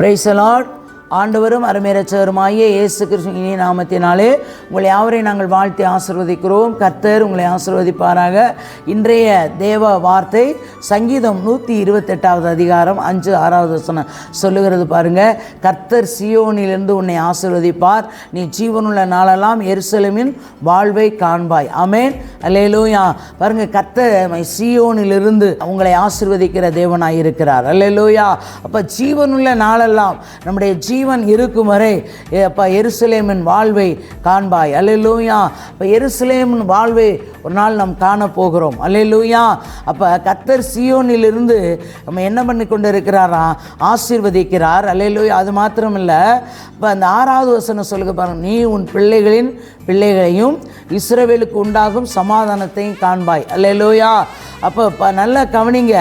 Praise the Lord. ஆண்டவரும் அருமையரட்சகருமாகிய இயேசு கிறிஸ்துவின் இனிய நாமத்தினாலே உங்களை யாவரையும் நாங்கள் வாழ்த்தி ஆசீர்வதிக்கிறோம். கர்த்தர் உங்களை ஆசீர்வதிப்பாராக. இன்றைய தேவ வார்த்தை சங்கீதம் 128வது அதிகாரம் 5-6வது வசனம் சொல்லுகிறது பாருங்க. கர்த்தர் சீயோனிலிருந்து உன்னை ஆசீர்வதிப்பார், நீ ஜீவனுள்ள நாளெல்லாம் எருசலேமின் வாழ்வை காண்பாய். ஆமென், அல்லேலூயா. பாருங்க, கர்த்தர் சீயோனிலிருந்து உங்களை ஆசீர்வதிக்கிற தேவனாய் இருக்கிறார். அல்லேலூயா. அப்ப ஜீவனுள்ள நாளெல்லாம் நம்முடைய ஜீவன் இருக்கும் வரை அப்போ எருசலேமின் வாழ்வை காண்பாய். அல்லேலூயா. அப்போ எருசலேமின் வாழ்வை ஒரு நாள் நாம் காண போகிறோம். அல்லேலூயா. அப்போ கர்த்தர் சீயோனிலிருந்து நம்ம என்ன பண்ணி கொண்டு இருக்கிறாரா? ஆசீர்வதிக்கிறார். அல்லேலூயா. அது மாத்திரம் இல்லை, இப்போ அந்த 6வது வசனம் சொல்லுங்க பாருங்க, நீ உன் பிள்ளைகளின் பிள்ளைகளையும் இஸ்ரவேலுக்கு உண்டாகும் சமாதானத்தையும் காண்பாய். அல்லேலூயா. அப்போ நல்லா கவனிங்க,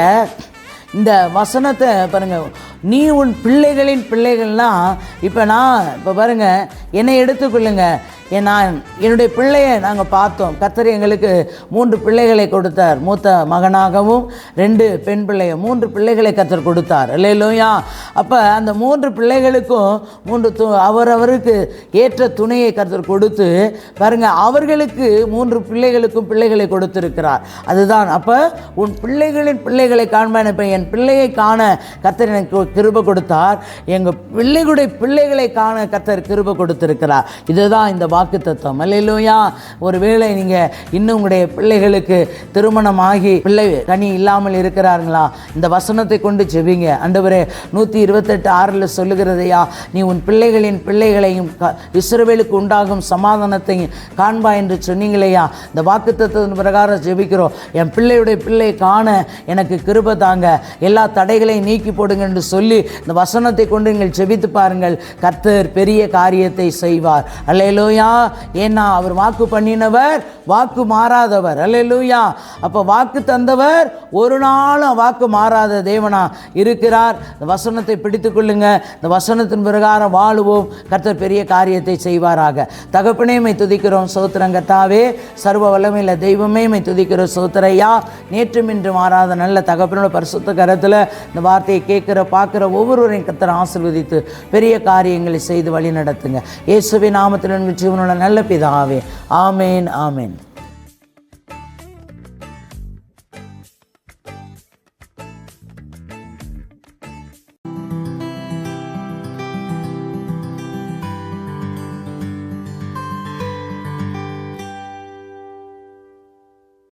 இந்த வசனத்தை பாருங்க. நீ உன் பிள்ளைகளின் பிள்ளைகள்லாம் இப்போ பாருங்கள், என்னை எடுத்துக்கொள்ளுங்க. என்னுடைய பிள்ளையை நாங்கள் பார்த்தோம். கர்த்தர் எங்களுக்கு 3 பிள்ளைகளை கொடுத்தார். மூத்த மகனாகவும் 2 பெண் பிள்ளையை 3 பிள்ளைகளை கர்த்தர் கொடுத்தார். அல்லேலூயா. அப்போ அந்த 3 பிள்ளைகளுக்கும் 3 அவரவருக்கு ஏற்ற துணையை கர்த்தர் கொடுத்து பாருங்க, அவர்களுக்கு 3 பிள்ளைகளுக்கும் பிள்ளைகளை கொடுத்திருக்கிறார். அதுதான் அப்போ உன் பிள்ளைகளின் பிள்ளைகளை காண்பான். இப்போ என் பிள்ளையை காண கர்த்தர் எனக்கு கிருபை கொடுத்தார், எங்கள் பிள்ளைகளுடைய பிள்ளைகளை காண கர்த்தர் கிருபை கொடுத்திருக்கிறார். இதுதான் இந்த வாக்குத்தத்தம். அல்லேலூயா. ஒருவேளை நீங்கள் இன்னும் உங்களுடைய பிள்ளைகளுக்கு திருமணமாகி பிள்ளை கனி இல்லாமல் இருக்கிறார்களா? இந்த வசனத்தை கொண்டு ஜெபிங்க. ஆண்டவரே, 128:6 சொல்லுகிறதையா, நீ உன் பிள்ளைகளின் பிள்ளைகளையும் இஸ்ரவேலுக்கு உண்டாகும் சமாதானத்தையும் காண்பா என்று சொன்னீங்களையா. இந்த வாக்குத்தத்தத்தின் பிரகாரம் ஜெபிக்கிறோம். என் பிள்ளையுடைய பிள்ளை காண எனக்கு கிருபை தாங்க, எல்லா தடைகளையும் நீக்கி போடுங்க என்று சொல்லி இந்த வசனத்தை கொண்டு நீங்கள் ஜெபித்து பாருங்கள். கர்த்தர் பெரிய காரியத்தை செய்வார். அல்லேலூயா. ஏன்னா அவர் வாக்கு பண்ணினவர், வாக்கு மாறாதவர். அல்லேலூயா. அப்போ வாக்கு தந்தவர் ஒரு நாளும் வாக்கு மாறாத தேவனா இருக்கிறார். இந்த வசனத்தை பிடித்துக் கொள்ளுங்க. இந்த வசனத்தின் பிரகாரம் வாழுவோம். கர்த்தர் பெரிய காரியத்தை செய்வாராக. தகப்பனே, மை துதிக்கிறோம். சோத்திரம் கர்த்தாவே, சர்வ வல்லமையுள்ள தெய்வமே, மை துதிக்கிறோம். சோத்திரையா. நேற்றும் இன்று மாறாத நல்ல தகப்பனோட பரிசுத்த கரத்தில் இந்த வார்த்தையை கேட்கிற பார்க்குற ஒவ்வொருவரையும் கர்த்தர் ஆசீர்வதித்து பெரிய காரியங்களை செய்து வழி நடத்துங்க. இயேசுவின் நாமத்தில் ஜீவனுள்ள நல்ல பிதாவே. ஆமேன், ஆமேன்.